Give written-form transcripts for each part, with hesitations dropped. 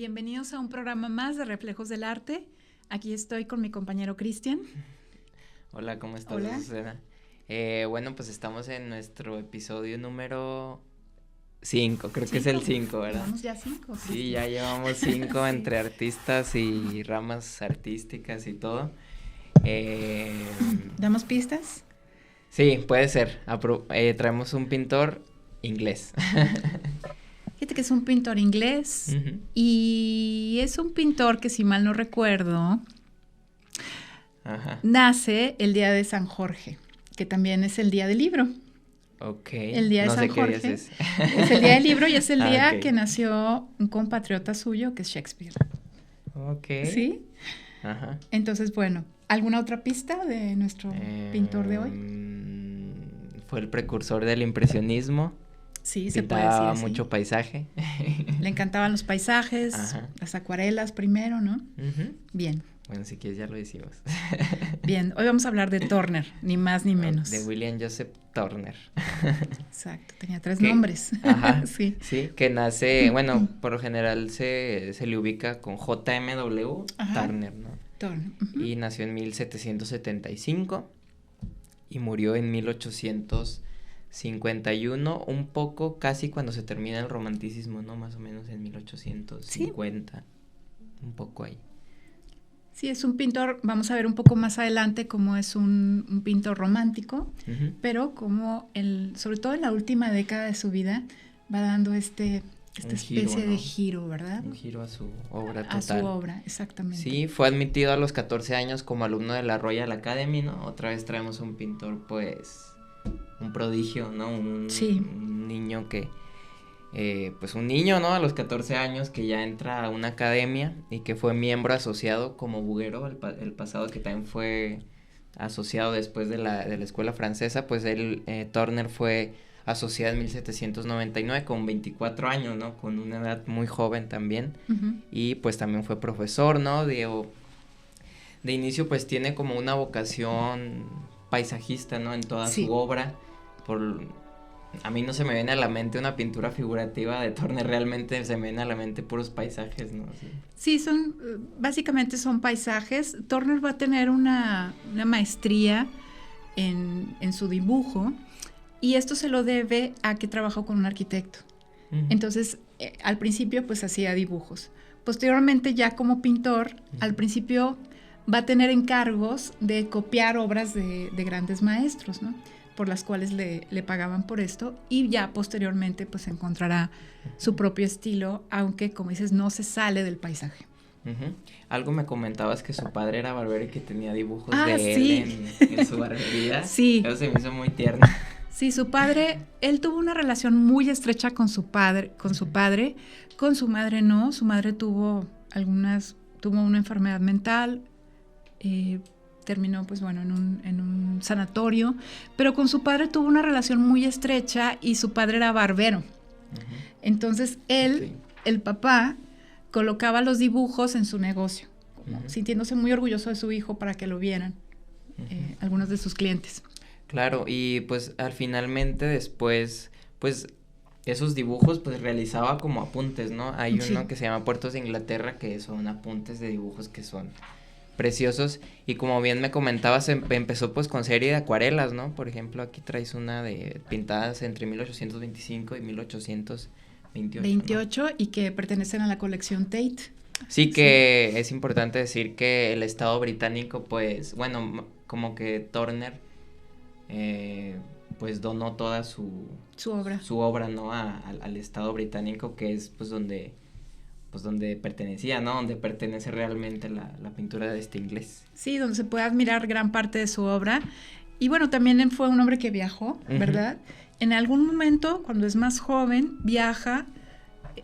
Bienvenidos a un programa más de Reflejos del Arte. Aquí estoy con mi compañero Cristian. Hola, ¿cómo estás, Hola. Susana? Bueno, pues estamos en nuestro episodio número 5, creo que es el 5, ¿verdad? Llevamos ya 5. Sí, ya llevamos 5 Sí. entre artistas y ramas artísticas y todo. ¿Damos pistas? Sí, puede ser. Traemos un pintor inglés. Fíjate que es un pintor inglés Ujú. y es un pintor que, si mal no recuerdo, Ajá, nace el día de San Jorge, que también es el día del libro. ok. El día de No San sé qué día Jorge es. es el día del libro y es el día Ok. que nació un compatriota suyo, que es Shakespeare. Ok. ¿Sí? Ajá. Entonces, bueno, ¿alguna otra pista de nuestro pintor de hoy? Fue el precursor del impresionismo. Sí, se puede decir Pintaba así. mucho paisaje. Le encantaban los paisajes, Ajá. las acuarelas primero, ¿no? Ujú. Bien, Bueno, si quieres ya lo decimos. bien. Hoy vamos a hablar de Turner, ni más ni menos. De William Joseph Turner. Exacto, tenía 3 Que- nombres. Ajá. Sí. Sí, que nace, bueno, por lo general se le ubica con JMW Ajá. Turner, ¿no? Turner. Ujú. Y nació en 1775 y murió en 1851, un poco casi cuando se termina el romanticismo, ¿no? Más o menos en 1850, un poco ahí. Sí, es un pintor, vamos a ver un poco más adelante cómo es un pintor romántico, Ujú. pero como sobre todo en la última década de su vida va dando esta Un especie giro, ¿no? de giro, ¿verdad? Un giro a su obra A su total. obra, exactamente. Sí, fue admitido a los 14 años como alumno de la Royal Academy, ¿no? Otra vez traemos un pintor, pues, un prodigio, ¿no? Sí. Un niño que, pues un niño, ¿no? A los 14 años que ya entra a una academia y que fue miembro asociado como Bouguereau, el pasado que también fue asociado después de la escuela francesa, pues él, Turner fue asociado en 1799 con 24 años, ¿no? Con una edad muy joven también. Ujú. Y pues también fue profesor, ¿no? De inicio pues tiene como una vocación paisajista, ¿no? En toda Sí. su obra. A mí no se me viene a la mente una pintura figurativa de Turner, realmente se me viene a la mente puros paisajes, ¿no? Sí. Sí, básicamente son paisajes. Turner va a tener una maestría en su dibujo y esto se lo debe a que trabajó con un arquitecto. Ujú. Entonces, al principio pues hacía dibujos. Posteriormente ya como pintor, al principio va a tener encargos de copiar obras de grandes maestros, ¿no? Por las cuales le pagaban por esto, y ya posteriormente pues encontrará su propio estilo, aunque como dices no se sale del paisaje. Ujú. Algo me comentabas que su padre era barbero y que tenía dibujos Ah, de sí. él en su barbería. Sí. Eso se me hizo muy tierno. Sí, su padre, él tuvo una relación muy estrecha con su padre, con su madre no. Su madre tuvo una enfermedad mental, terminó pues bueno en un sanatorio, pero con su padre tuvo una relación muy estrecha y su padre era barbero. Ujú. Entonces él, Ok. el papá, colocaba los dibujos en su negocio, como Ujú. sintiéndose muy orgulloso de su hijo para que lo vieran algunos de sus clientes. Claro, y pues al finalmente después, pues esos dibujos pues realizaba como apuntes, ¿no? Hay Sí. uno que se llama Puertos de Inglaterra que son apuntes de dibujos que son preciosos y como bien me comentabas empezó pues con serie de acuarelas, ¿no? Por ejemplo, aquí traes una de pintadas entre 1825 y 1828, 28 ¿no? y que pertenecen a la colección Tate. Sí que es importante decir que el Estado británico pues, bueno, como que Turner pues donó toda su obra, ¿no? Al Estado británico, que es pues donde pertenecía, ¿no? Donde pertenece realmente la pintura de este inglés. Sí, donde se puede admirar gran parte de su obra. Y bueno, también él fue un hombre que viajó, ¿verdad? En algún momento, cuando es más joven, viaja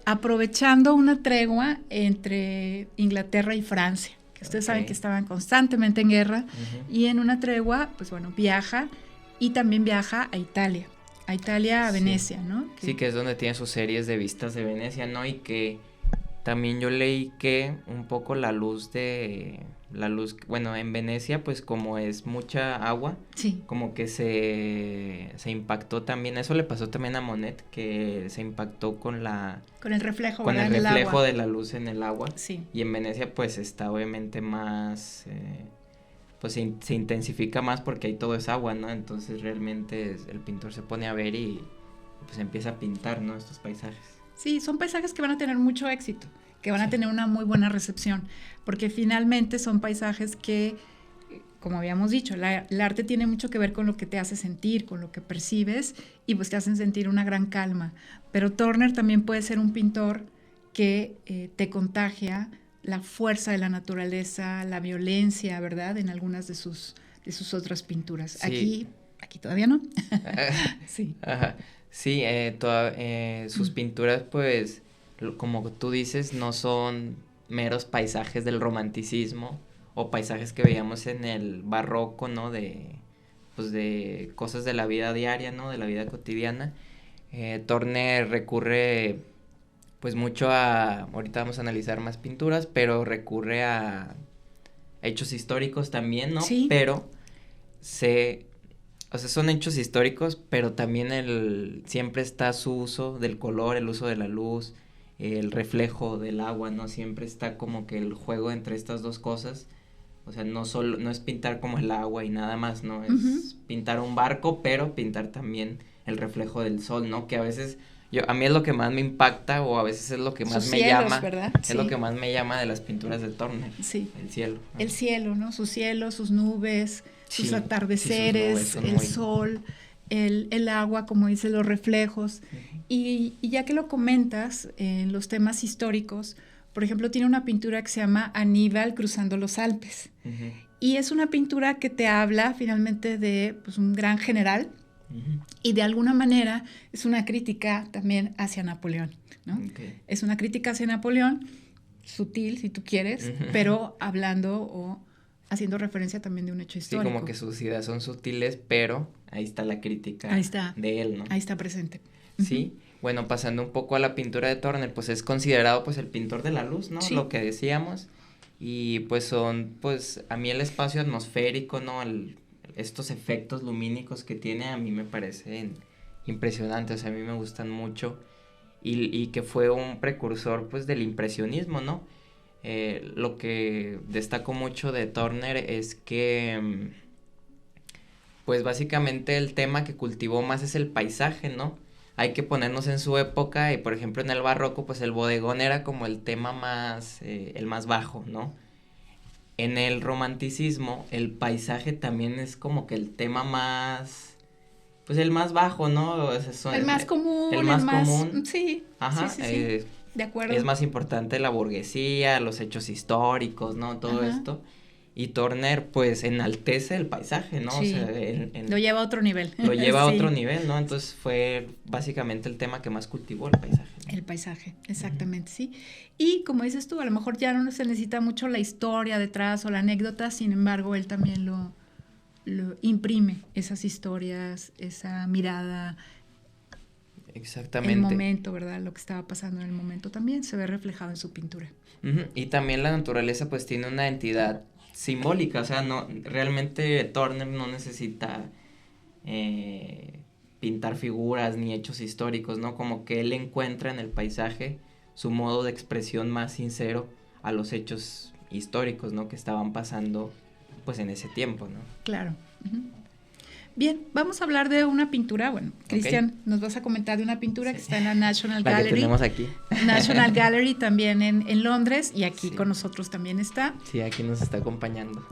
aprovechando una tregua entre Inglaterra y Francia, que ustedes saben que estaban constantemente en guerra, y en una tregua, pues bueno, viaja y también viaja a Italia, a Sí. Venecia, ¿no? Sí, que es donde tiene sus series de vistas de Venecia, ¿no? Y que también yo leí que un poco bueno, en Venecia, pues como es mucha agua, Sí. como que se impactó también, eso le pasó también a Monet, que se impactó con el reflejo, con ¿verdad? el En reflejo agua. de la luz en el agua. Sí. Y en Venecia pues está obviamente más, pues se intensifica más porque ahí todo es agua, ¿no? Entonces realmente el pintor se pone a ver y pues empieza a pintar, ¿no? Estos paisajes. Sí, son paisajes que van a tener mucho éxito, que van a Sí. tener una muy buena recepción, porque finalmente son paisajes que, como habíamos dicho, el arte tiene mucho que ver con lo que te hace sentir, con lo que percibes, y pues te hacen sentir una gran calma. Pero Turner también puede ser un pintor que te contagia la fuerza de la naturaleza, la violencia, ¿verdad? En algunas de sus otras pinturas. Sí. Aquí todavía no. Sí. Ajá. Sí, sus pinturas, pues, como tú dices, no son meros paisajes del romanticismo o paisajes que veíamos en el barroco, ¿no? Pues, de cosas de la vida diaria, ¿no? De la vida cotidiana. Turner recurre, pues, mucho ahorita vamos a analizar más pinturas, pero recurre a hechos históricos también, ¿no? Sí. Pero o sea, son hechos históricos, pero también siempre está su uso del color, el uso de la luz, el reflejo del agua, ¿no? Siempre está como que el juego entre estas dos cosas. O sea, no es pintar como el agua y nada más, ¿no? Es pintar un barco, pero pintar también el reflejo del sol, ¿no? Que a veces, a mí es lo que más me impacta o a veces es lo que más Sus me cielos, llama. ¿verdad? Es Sí. lo que más me llama de las pinturas de Turner. Sí. El cielo. El cielo, ¿no? Sus cielos, sus nubes, sus Sí, atardeceres, sí, sus nubes son el muy... sol, el agua, como dice, los reflejos. Y ya que lo comentas, en los temas históricos, por ejemplo, tiene una pintura que se llama Aníbal cruzando los Alpes. Y es una pintura que te habla finalmente de, pues, un gran general, y de alguna manera es una crítica también hacia Napoleón, ¿no? Okay. Es una crítica hacia Napoleón, sutil si tú quieres, pero hablando o haciendo referencia también de un hecho histórico. Sí, como que sus ideas son sutiles, pero ahí está la crítica de él, ¿no? Ahí está presente. Sí, bueno, pasando un poco a la pintura de Turner, pues es considerado pues el pintor de la luz, ¿no? Sí. Lo que decíamos, y pues pues a mí el espacio atmosférico, ¿no? Estos efectos lumínicos que tiene a mí me parecen impresionantes, o sea, a mí me gustan mucho, y que fue un precursor pues del impresionismo, ¿no? Lo que destaco mucho de Turner es que pues básicamente el tema que cultivó más es el paisaje, ¿no? Hay que ponernos en su época y por ejemplo en el barroco pues el bodegón era como el tema más, el más bajo, ¿no? En el romanticismo el paisaje también es como que el tema más, pues el más bajo, ¿no? El más común. El más común. Sí. Ajá. Sí. De acuerdo. Es más importante la burguesía, los hechos históricos, ¿no? Todo esto. Y Turner, pues, enaltece el paisaje, ¿no? Sí. O sea, lo lleva a otro nivel. Lo lleva a otro nivel, ¿no? Entonces fue básicamente el tema que más cultivó el paisaje, ¿no? El paisaje, exactamente, sí. Y como dices tú, a lo mejor ya no se necesita mucho la historia detrás o la anécdota, sin embargo, él también lo imprime, esas historias, esa mirada. Exactamente. El momento, ¿verdad? Lo que estaba pasando en el momento también se ve reflejado en su pintura. Y también la naturaleza pues tiene una entidad simbólica, o sea, no, realmente Turner no necesita pintar figuras ni hechos históricos, ¿no? Como que él encuentra en el paisaje su modo de expresión más sincero a los hechos históricos, ¿no? Que estaban pasando pues en ese tiempo, ¿no? Claro. Bien, vamos a hablar de una pintura. Bueno, Cristian, nos vas a comentar de una pintura que está en la National Gallery. La que tenemos aquí. National Gallery también en Londres, y aquí con nosotros también está. Sí, aquí nos está acompañando.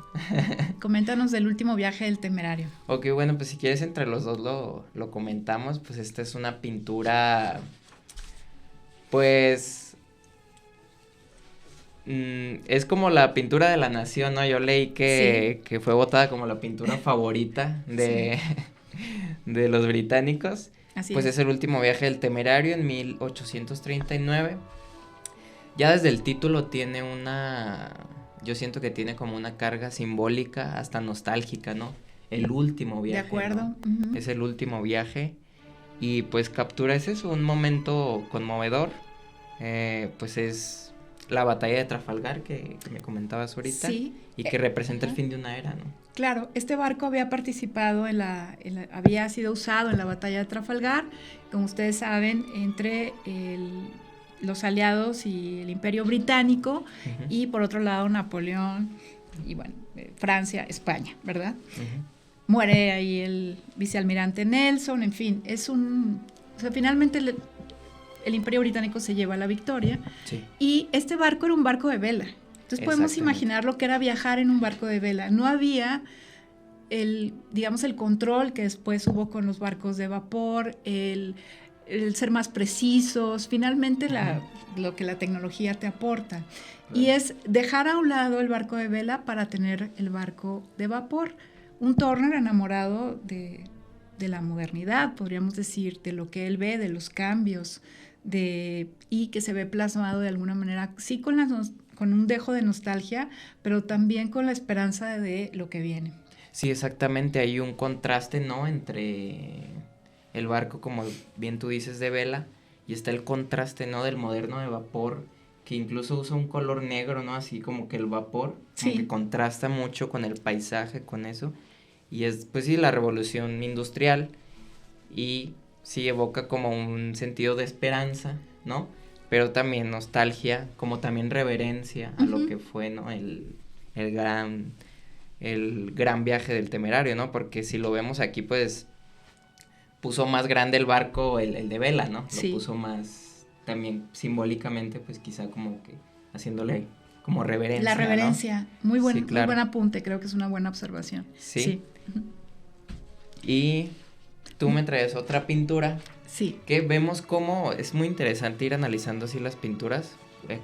Coméntanos del último viaje del Temerario. Ok, bueno, pues si quieres entre los dos lo comentamos. Pues esta es una pintura, pues... es como la pintura de la nación, ¿no? Yo leí que fue votada como la pintura favorita de los británicos. Así pues es el último viaje del Temerario en 1839. Ya desde el título tiene yo siento que tiene como una carga simbólica, hasta nostálgica, ¿no? El último viaje. De acuerdo. ¿no? Es el último viaje y pues captura un momento conmovedor. Pues es la batalla de Trafalgar que me comentabas ahorita. Sí. Y que representa el fin de una era, ¿no? Claro, este barco había participado había sido usado en la batalla de Trafalgar, como ustedes saben, entre los aliados y el Imperio Británico, y por otro lado Napoleón y bueno, Francia, España, ¿verdad? Muere ahí el vicealmirante Nelson, en fin, o sea, finalmente el Imperio Británico se lleva la victoria, sí. Y este barco era un barco de vela. Entonces podemos imaginar lo que era viajar en un barco de vela. No había digamos, el control que después hubo con los barcos de vapor, el ser más precisos, finalmente lo que la tecnología te aporta. Claro. Y es dejar a un lado el barco de vela para tener el barco de vapor. Un Turner enamorado de la modernidad, podríamos decir, de lo que él ve, de los cambios, y que se ve plasmado de alguna manera, sí con un dejo de nostalgia, pero también con la esperanza de lo que viene. Sí, exactamente, hay un contraste, ¿no?, entre el barco, como bien tú dices, de vela, y está el contraste, ¿no?, del moderno de vapor, que incluso usa un color negro, ¿no?, así como que el vapor, sí, como que contrasta mucho con el paisaje, con eso, y es, pues sí, la revolución industrial, y sí evoca como un sentido de esperanza, ¿no?, pero también nostalgia, como también reverencia a lo que fue, ¿no?, el gran viaje del Temerario, ¿no? Porque si lo vemos aquí, pues, puso más grande el barco, el de vela, ¿no? Sí. Lo puso más, también simbólicamente, pues, quizá como que haciéndole como reverencia, la reverencia, ¿no? Muy buen, sí, claro. Muy buen apunte, creo que es una buena observación. Sí. Y tú me traes otra pintura. Sí. Que vemos cómo es muy interesante ir analizando así las pinturas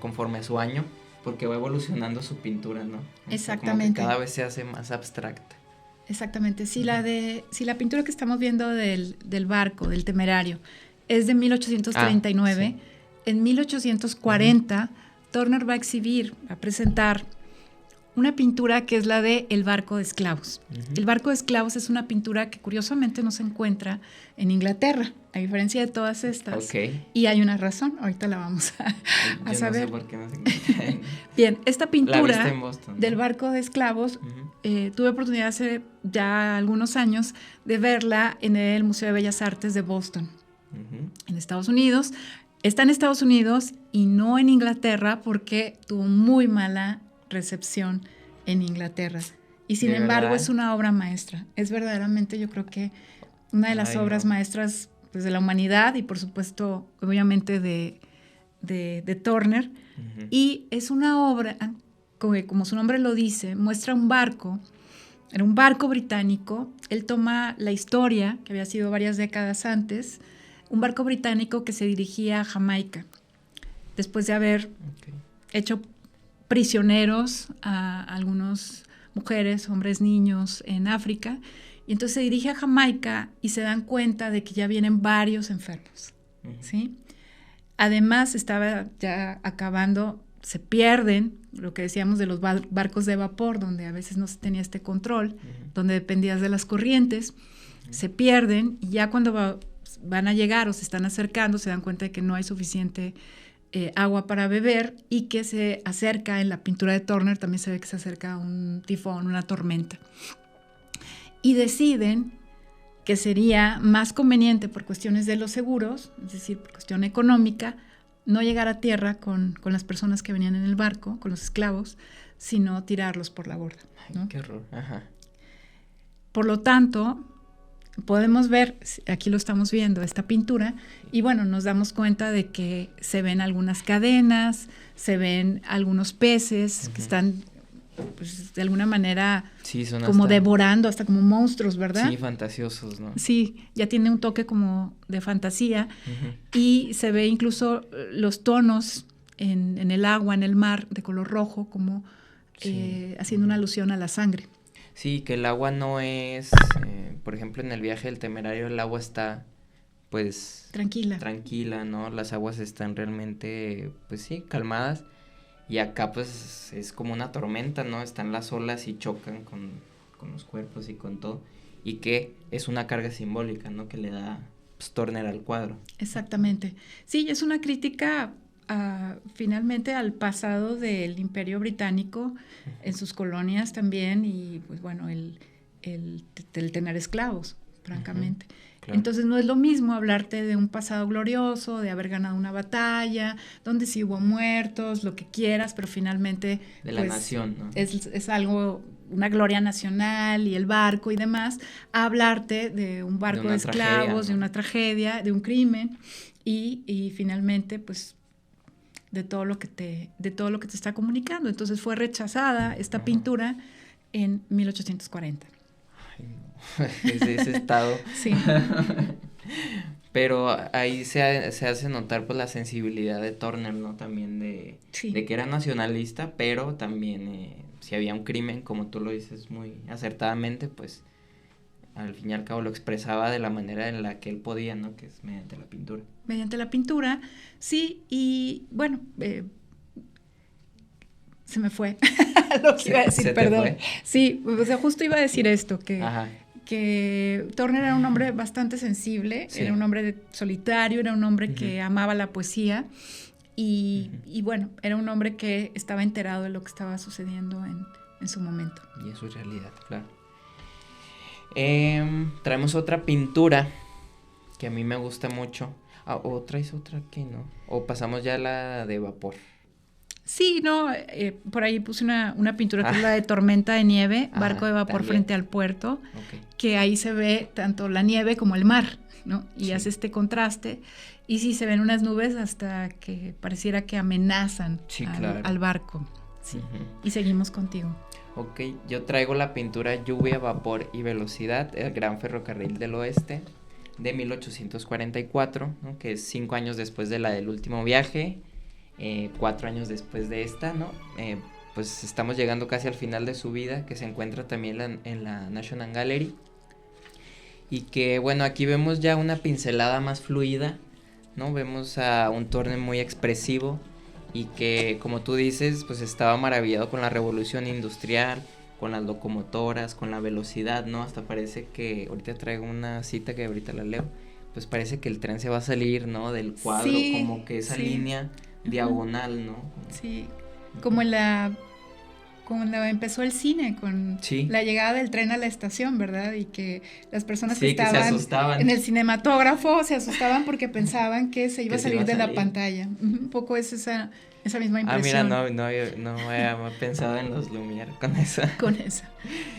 conforme a su año, porque va evolucionando su pintura, ¿no? Exactamente. Como que cada vez se hace más abstracta. Exactamente. Si la pintura que estamos viendo del barco, del Temerario, es de 1839, sí. En 1840 Turner va a presentar una pintura que es la de El barco de esclavos. El barco de esclavos es una pintura que curiosamente no se encuentra en Inglaterra, a diferencia de todas estas. Okay. Y hay una razón, ahorita la vamos a saber. No sé por qué no se encuentra. Bien, esta pintura en Boston, ¿no? Del barco de esclavos, tuve oportunidad hace ya algunos años de verla en el Museo de Bellas Artes de Boston, en Estados Unidos. Está en Estados Unidos y no en Inglaterra porque tuvo muy mala recepción en Inglaterra. Y sin embargo es una obra maestra. Es verdaderamente, yo creo que una de las obras maestras, pues, de la humanidad y por supuesto, obviamente de Turner. Y es una obra que, como su nombre lo dice, muestra un barco. Era un barco británico. Él toma la historia, que había sido varias décadas antes, un barco británico que se dirigía a Jamaica, después de haber hecho prisioneros a algunas mujeres, hombres, niños en África, y entonces se dirige a Jamaica y se dan cuenta de que ya vienen varios enfermos, ¿sí? Además estaba ya acabando, se pierden, lo que decíamos de los barcos de vapor, donde a veces no se tenía este control, donde dependías de las corrientes, se pierden, y ya cuando van a llegar o se están acercando, se dan cuenta de que no hay suficiente agua para beber, y que se acerca, en la pintura de Turner también se ve que se acerca un tifón, una tormenta. Y deciden que sería más conveniente, por cuestiones de los seguros, es decir, por cuestión económica, no llegar a tierra con las personas que venían en el barco, con los esclavos, sino tirarlos por la borda, ¿no? Ay, qué horror. Ajá. Por lo tanto, podemos ver, aquí lo estamos viendo, esta pintura, y bueno, nos damos cuenta de que se ven algunas cadenas, se ven algunos peces que están, pues, de alguna manera, sí, son como devorando, hasta como monstruos, ¿verdad? Sí, fantasiosos, ¿no? Sí, ya tiene un toque como de fantasía, y se ve incluso los tonos en el agua, en el mar, de color rojo, como haciendo una alusión a la sangre. Sí, que el agua no es, por ejemplo, en el viaje del Temerario el agua está, pues... Tranquila, ¿no? Las aguas están realmente, pues sí, calmadas. Y acá, pues, es como una tormenta, ¿no? Están las olas y chocan con los cuerpos y con todo. Y que es una carga simbólica, ¿no? Que le da, pues, Turner al cuadro. Exactamente. Sí, es una crítica finalmente al pasado del Imperio Británico en sus colonias también y pues bueno, el tener esclavos, francamente. Claro. Entonces no es lo mismo hablarte de un pasado glorioso, de haber ganado una batalla, donde sí hubo muertos, lo que quieras, pero finalmente de la nación, ¿no? Es algo, una gloria nacional y el barco y demás, a hablarte de un barco de esclavos, tragedia, ¿no? De una tragedia, de un crimen y finalmente pues de todo lo que te está comunicando. Entonces fue rechazada esta pintura en 1840. Ese estado. Sí. Pero ahí se hace notar pues la sensibilidad de Turner, ¿no? También de que era nacionalista, pero también si había un crimen, como tú lo dices muy acertadamente, pues al fin y al cabo lo expresaba de la manera en la que él podía, ¿no? Que es mediante la pintura. Mediante la pintura, sí, y bueno, se me fue lo que iba a decir, perdón. Sí, o sea, justo iba a decir esto, que Turner era un hombre bastante sensible, era un hombre solitario, era un hombre que amaba la poesía y bueno, era un hombre que estaba enterado de lo que estaba sucediendo en su momento. Y en su realidad, claro. Traemos otra pintura que a mí me gusta mucho. ¿O traes otra que no? ¿O pasamos ya a la de vapor? Sí, no, por ahí puse una pintura que es la de Tormenta de Nieve, barco de vapor también frente al puerto, que ahí se ve tanto la nieve como el mar, ¿no? Y hace este contraste, y sí se ven unas nubes hasta que pareciera que amenazan al barco. Sí. Y seguimos contigo. Ok, yo traigo la pintura Lluvia, Vapor y Velocidad, el Gran Ferrocarril del Oeste, de 1844, ¿no? Que es 5 años después de la del último viaje, 4 años después de esta, ¿no? Pues estamos llegando casi al final de su vida, que se encuentra también en la National Gallery, y que bueno, aquí vemos ya una pincelada más fluida, ¿no? Vemos a un Turner muy expresivo y que, como tú dices, pues estaba maravillado con la revolución industrial, con las locomotoras, con la velocidad, ¿no? Hasta parece que, ahorita traigo una cita que ahorita la leo, pues parece que el tren se va a salir, ¿no? Del cuadro, como que esa línea diagonal, ¿no? Sí, como cuando empezó el cine, con la llegada del tren a la estación, ¿verdad? Y que las personas que estaban en el cinematógrafo se asustaban porque pensaban que se iba a salir de la pantalla. Un poco es esa misma impresión. Mira, no había pensado en los Lumière con esa. Con esa.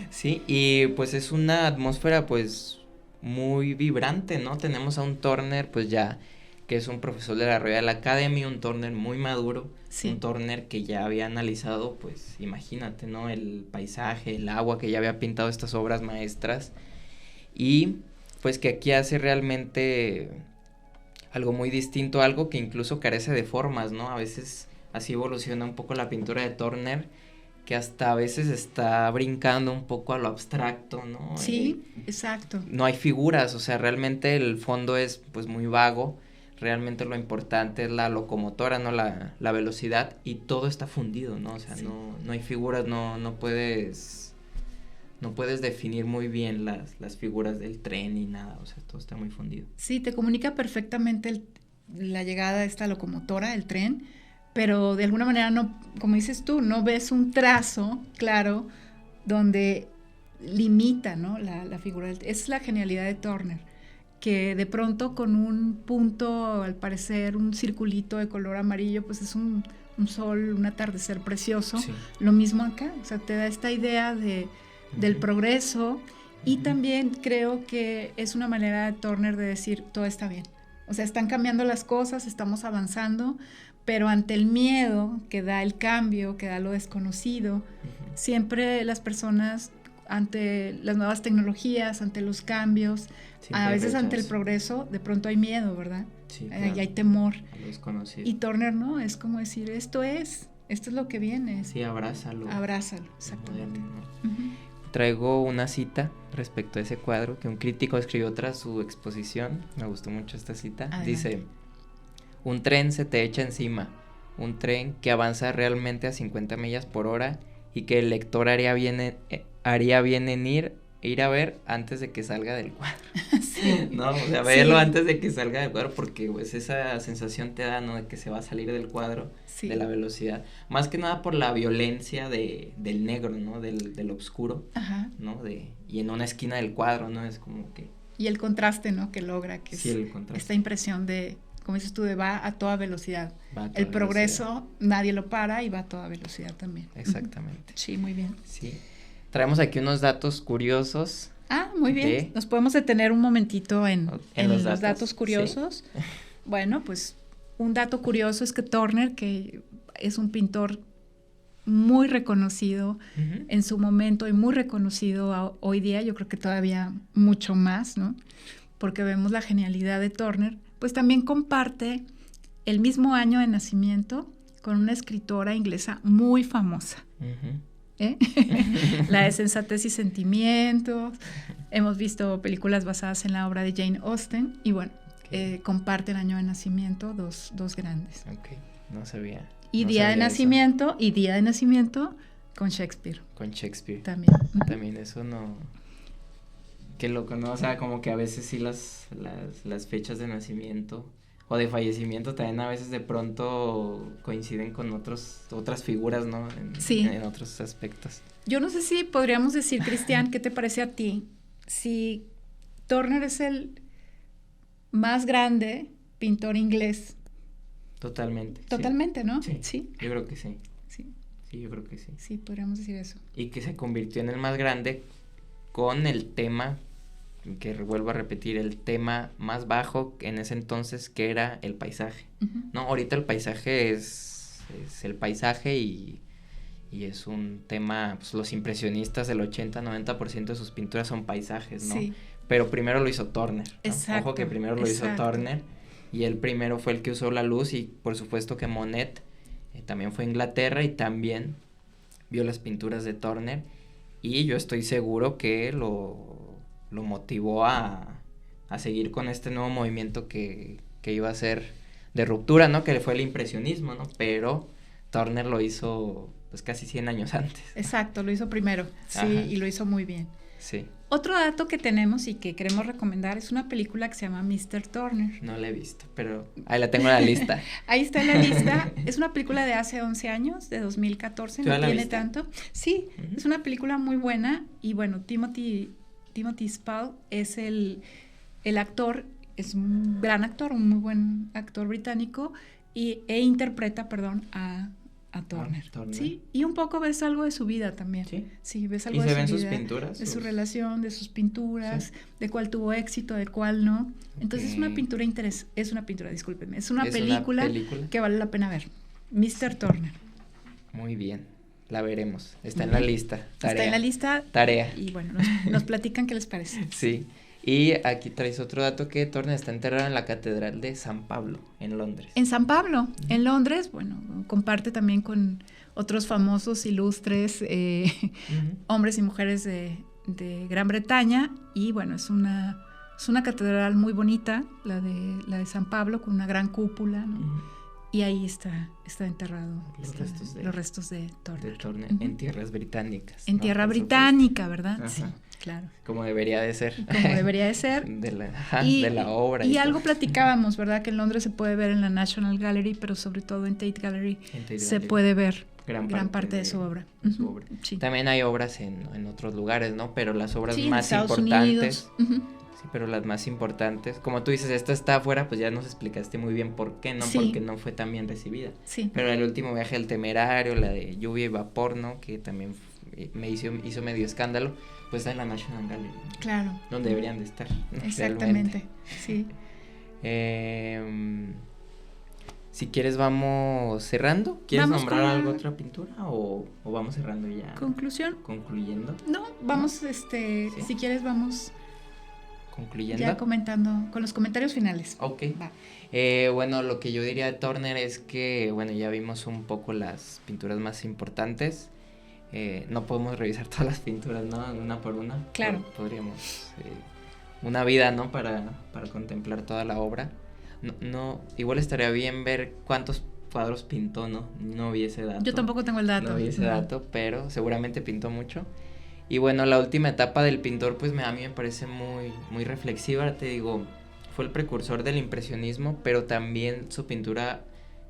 Sí, y pues es una atmósfera pues muy vibrante, ¿no? Tenemos a un Turner pues ya que es un profesor de la Royal Academy, un Turner muy maduro, un Turner que ya había analizado, pues imagínate, ¿no? El paisaje, el agua, que ya había pintado estas obras maestras, y pues que aquí hace realmente algo muy distinto, algo que incluso carece de formas, ¿no? A veces así evoluciona un poco la pintura de Turner, que hasta a veces está brincando un poco a lo abstracto, ¿no? Sí, exacto. No hay figuras, o sea, realmente el fondo es pues muy vago. Realmente lo importante es la locomotora, ¿no? La velocidad, y todo está fundido, ¿no? O sea, no hay figuras, no puedes definir muy bien las figuras del tren ni nada, o sea, todo está muy fundido. Sí, te comunica perfectamente la llegada de esta locomotora, el tren, pero de alguna manera no, como dices tú, no ves un trazo claro donde limita, ¿no? La figura es la genialidad de Turner, que de pronto con un punto, al parecer un circulito de color amarillo, pues es un sol, un atardecer precioso. Lo mismo acá, o sea, te da esta idea del progreso, y también creo que es una manera de Turner de decir todo está bien. O sea, están cambiando las cosas, estamos avanzando, pero ante el miedo que da el cambio, que da lo desconocido, siempre las personas, ante las nuevas tecnologías, ante los cambios, a veces ante el progreso, de pronto hay miedo, ¿verdad? Sí, claro. Y hay temor. Lo desconocido. Y Turner no, es como decir, esto es lo que viene. Sí, abrázalo. Abrázalo, exactamente. Traigo una cita respecto a ese cuadro que un crítico escribió tras su exposición. Me gustó mucho esta cita. Adelante. Dice: un tren se te echa encima, un tren que avanza realmente a 50 millas por hora y que el lector haría bien en ir a ver antes de que salga del cuadro. Sí. No, o sea, verlo antes de que salga del cuadro, porque pues esa sensación te da, ¿no? De que se va a salir del cuadro, de la velocidad, más que nada por la violencia del negro, ¿no? Del oscuro, ¿no? Y en una esquina del cuadro, ¿no? Es como que... Y el contraste, ¿no? Que logra, que sí, el contraste. Esta impresión de, como dices tú, de va a toda velocidad. El progreso, nadie lo para y va a toda velocidad también. Exactamente. Sí, muy bien. Sí. Traemos aquí unos datos curiosos. Muy bien. Nos podemos detener un momentito en los datos curiosos. Sí. Bueno, pues un dato curioso es que Turner, que es un pintor muy reconocido en su momento y muy reconocido hoy día, yo creo que todavía mucho más, ¿no? Porque vemos la genialidad de Turner, pues también comparte el mismo año de nacimiento con una escritora inglesa muy famosa. La de Sensatez y Sentimientos. Hemos visto películas basadas en la obra de Jane Austen y bueno, comparten año de nacimiento dos grandes. Ok, no sabía. Y día de nacimiento con Shakespeare. Con Shakespeare. También eso no... Qué loco, ¿no? O sea, como que a veces sí las fechas de nacimiento o de fallecimiento también a veces de pronto coinciden con otras figuras, ¿no? En otros aspectos. Yo no sé si podríamos decir, Cristian, ¿qué te parece a ti? Si Turner es el más grande pintor inglés. Totalmente, sí. ¿No? Sí. Yo creo que sí. Sí, yo creo que sí. Sí, podríamos decir eso. Y que se convirtió en el más grande con el tema, que vuelvo a repetir, el tema más bajo en ese entonces, que era el paisaje. No, ahorita el paisaje es el paisaje y es un tema, pues los impresionistas, el 80-90% de sus pinturas son paisajes, ¿no? Sí. Pero primero lo hizo Turner, ¿no? Exacto. Ojo que primero lo hizo Turner, y él primero fue el que usó la luz, y por supuesto que Monet también fue a Inglaterra y también vio las pinturas de Turner, y yo estoy seguro que lo motivó a seguir con este nuevo movimiento que iba a ser de ruptura, ¿no? Que fue el impresionismo, ¿no? Pero Turner lo hizo pues casi 100 años antes. Exacto, lo hizo primero, sí, y lo hizo muy bien. Sí. Otro dato que tenemos y que queremos recomendar es una película que se llama Mr. Turner. No la he visto, pero ahí la tengo en la lista. Ahí está en la lista. Es una película de hace 11 años, de 2014, no tiene tanto. Sí, es una película muy buena y bueno, Timothy Spall es el actor, es un gran actor, un muy buen actor británico e interpreta, a Turner. Sí, y un poco ves algo de su vida también. Sí, ves algo de su vida. ¿Y se ven sus pinturas? De su relación, de sus pinturas, de cuál tuvo éxito, de cuál no. Entonces es una película que vale la pena ver. Mr. Turner. Muy bien, la veremos. Está en la lista. Tarea. Está en la lista. Tarea. Y bueno, nos platican qué les parece. Sí. Y aquí traes otro dato, que Turner está enterrado en la Catedral de San Pablo, en Londres. En San Pablo, en Londres, bueno, comparte también con otros famosos, ilustres hombres y mujeres de Gran Bretaña, y bueno, es una catedral muy bonita, la de San Pablo, con una gran cúpula, ¿no? Y ahí está enterrado los restos de Turner. De Turner, en tierras británicas. En tierra británica, ¿verdad? Sí, claro. Como debería de ser. De la obra. Y algo platicábamos, ¿verdad? Que en Londres se puede ver en la National Gallery, pero sobre todo en Tate Gallery se puede ver gran parte de su obra. Sí. También hay obras en otros lugares, ¿no? Pero las obras más importantes... Sí, pero las más importantes, como tú dices, esta está afuera, pues ya nos explicaste muy bien por qué, ¿no? Sí. Porque no fue tan bien recibida. Sí. Pero el último viaje del Temerario, la de Lluvia y Vapor, ¿no? Que también me hizo medio escándalo, pues está en la National Gallery, ¿no? Claro. Donde deberían de estar, ¿no? Exactamente, sí. Si quieres vamos cerrando. ¿Quieres nombrar algo, otra pintura o vamos cerrando ya? ¿Concluyendo? No, vamos, ¿sí? Si quieres vamos... Concluyendo. Ya comentando, con los comentarios finales. Ok. Bueno, lo que yo diría de Turner es que, bueno, ya vimos un poco las pinturas más importantes. No podemos revisar todas las pinturas, ¿no? Una por una. Claro. Podríamos, una vida, ¿no? Para contemplar toda la obra. No, igual estaría bien ver cuántos cuadros pintó, ¿no? No vi ese dato. Yo tampoco tengo el dato. No vi ese dato, pero seguramente pintó mucho. Y bueno, la última etapa del pintor, pues a mí me parece muy, muy reflexiva, te digo, fue el precursor del impresionismo, pero también su pintura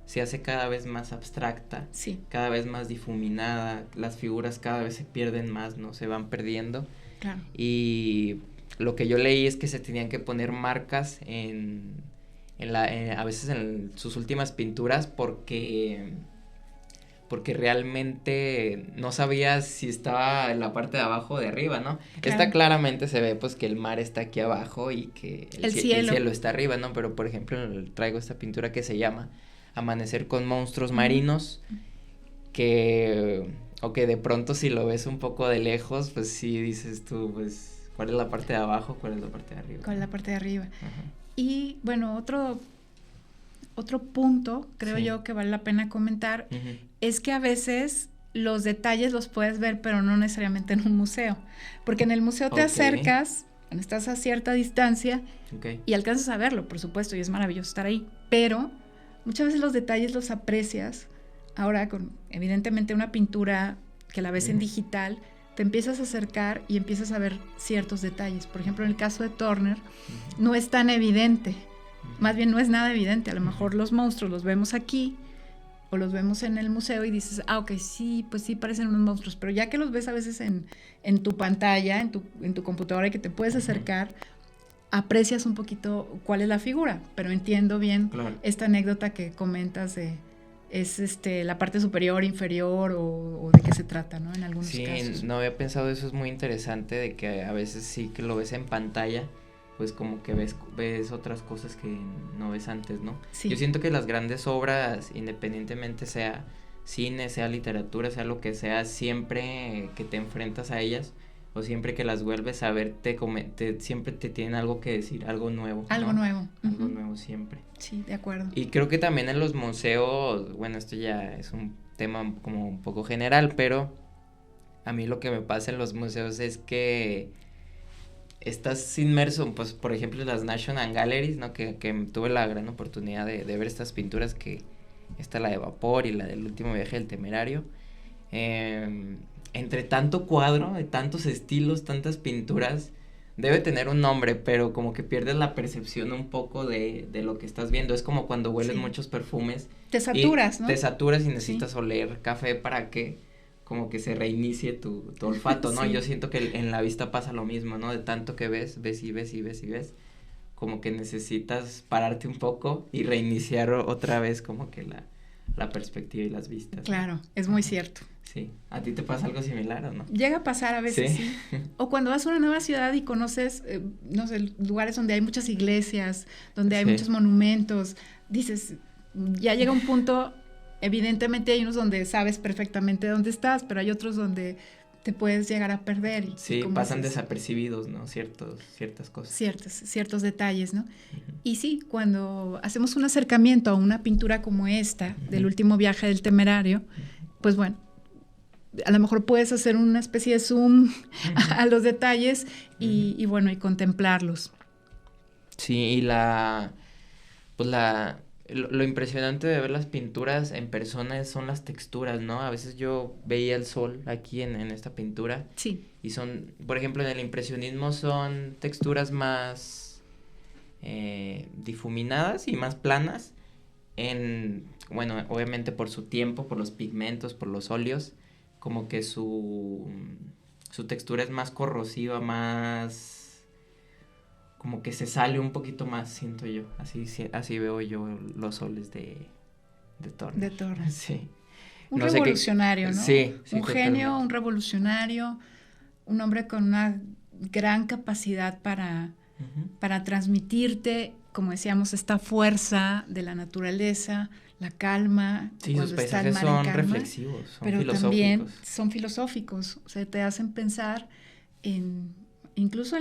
se hace cada vez más abstracta, sí, cada vez más difuminada, las figuras cada vez se pierden más, ¿no? Se van perdiendo. claro. Y lo que yo leí es que se tenían que poner marcas a veces en sus últimas pinturas porque realmente no sabías si estaba en la parte de abajo o de arriba, ¿no? Claro. Esta claramente se ve pues que el mar está aquí abajo y que el cielo está arriba, ¿no? Pero por ejemplo traigo esta pintura que se llama Amanecer con monstruos marinos, que de pronto si lo ves un poco de lejos, pues sí dices tú, pues, ¿cuál es la parte de abajo? ¿Cuál es la parte de arriba? ¿Cuál es la parte de arriba? Ajá. Y bueno, otro punto, creo Sí. yo, que vale la pena comentar, Uh-huh. es que a veces los detalles los puedes ver, pero no necesariamente en un museo. Porque en el museo te acercas, estás a cierta distancia y alcanzas a verlo, por supuesto, y es maravilloso estar ahí. Pero muchas veces los detalles los aprecias. Ahora, con evidentemente una pintura que la ves en digital, te empiezas a acercar y empiezas a ver ciertos detalles. Por ejemplo, en el caso de Turner, no es tan evidente. Más bien no es nada evidente. A lo mejor los monstruos los vemos aquí o los vemos en el museo y dices, ok, sí, pues sí parecen unos monstruos, pero ya que los ves a veces en tu pantalla, en tu computadora y que te puedes acercar, aprecias un poquito cuál es la figura, pero entiendo bien esta anécdota que comentas es la parte superior, inferior o de qué se trata, ¿no? En algunos casos. Sí, no había pensado eso, es muy interesante de que a veces sí que lo ves en pantalla, pues como que ves otras cosas que no ves antes, ¿no? Sí. Yo siento que las grandes obras, independientemente sea cine, sea literatura, sea lo que sea, siempre que te enfrentas a ellas o siempre que las vuelves a ver, siempre te tienen algo que decir, algo nuevo, ¿no? Algo nuevo. Algo nuevo siempre. Sí, de acuerdo. Y creo que también en los museos, bueno, esto ya es un tema como un poco general, pero a mí lo que me pasa en los museos es que estás inmerso, pues, por ejemplo, en las National Galleries, ¿no? Que tuve la gran oportunidad de ver estas pinturas que está la de Vapor y la del último viaje del Temerario. Entre tanto cuadro, de tantos estilos, tantas pinturas, debe tener un nombre, pero como que pierdes la percepción un poco de lo que estás viendo. Es como cuando hueles muchos perfumes. Te saturas, ¿no? Te saturas y necesitas oler café para que como que se reinicie tu olfato, ¿no? Sí. Yo siento que en la vista pasa lo mismo, ¿no? De tanto que ves y ves y ves y ves, como que necesitas pararte un poco y reiniciar otra vez como que la perspectiva y las vistas. Claro, ¿no? Es muy cierto. Sí. ¿A ti te pasa algo similar o no? Llega a pasar a veces, sí. O cuando vas a una nueva ciudad y conoces, no sé, lugares donde hay muchas iglesias, donde hay muchos monumentos, dices, ya llega un punto, evidentemente hay unos donde sabes perfectamente dónde estás, pero hay otros donde te puedes llegar a perder. Sí, pasan desapercibidos, ¿no? Ciertas cosas. Ciertos detalles, ¿no? Y sí, cuando hacemos un acercamiento a una pintura como esta, del último viaje del Temerario, pues bueno, a lo mejor puedes hacer una especie de zoom a los detalles y bueno, y contemplarlos. Sí, y lo impresionante de ver las pinturas en persona son las texturas, ¿no? A veces yo veía el sol aquí en esta pintura. Sí. Y son, por ejemplo, en el impresionismo son texturas más difuminadas y más planas. Bueno, obviamente por su tiempo, por los pigmentos, por los óleos, como que su textura es más corrosiva, más como que se sale un poquito más, siento yo. Así veo yo los soles de Turner. De Turner. Sí. Un revolucionario, ¿no? Sí, un genio, un revolucionario, un hombre con una gran capacidad para transmitirte, como decíamos, esta fuerza de la naturaleza, la calma. Sí, sus paisajes son reflexivos, son pero filosóficos. También son filosóficos, o sea, te hacen pensar incluso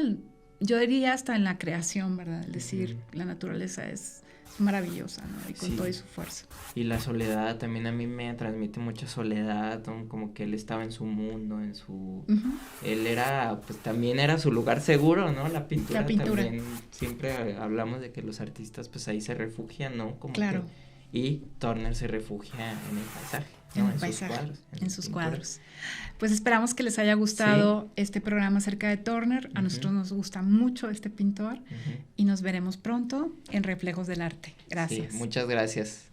yo diría hasta en la creación, ¿verdad? Es decir, la naturaleza es maravillosa, ¿no? Y con toda su fuerza. Y la soledad también a mí me transmite mucha soledad, ¿no? Como que él estaba en su mundo, él era, pues también era su lugar seguro, ¿no? La pintura. También siempre hablamos de que los artistas pues ahí se refugian, ¿no? Como claro. Y Turner se refugia en el paisaje. No, el paisaje, en sus pinturas. cuadros. Pues esperamos que les haya gustado este programa acerca de Turner. A nosotros nos gusta mucho este pintor y nos veremos pronto en Reflejos del Arte. Gracias. Sí, muchas gracias.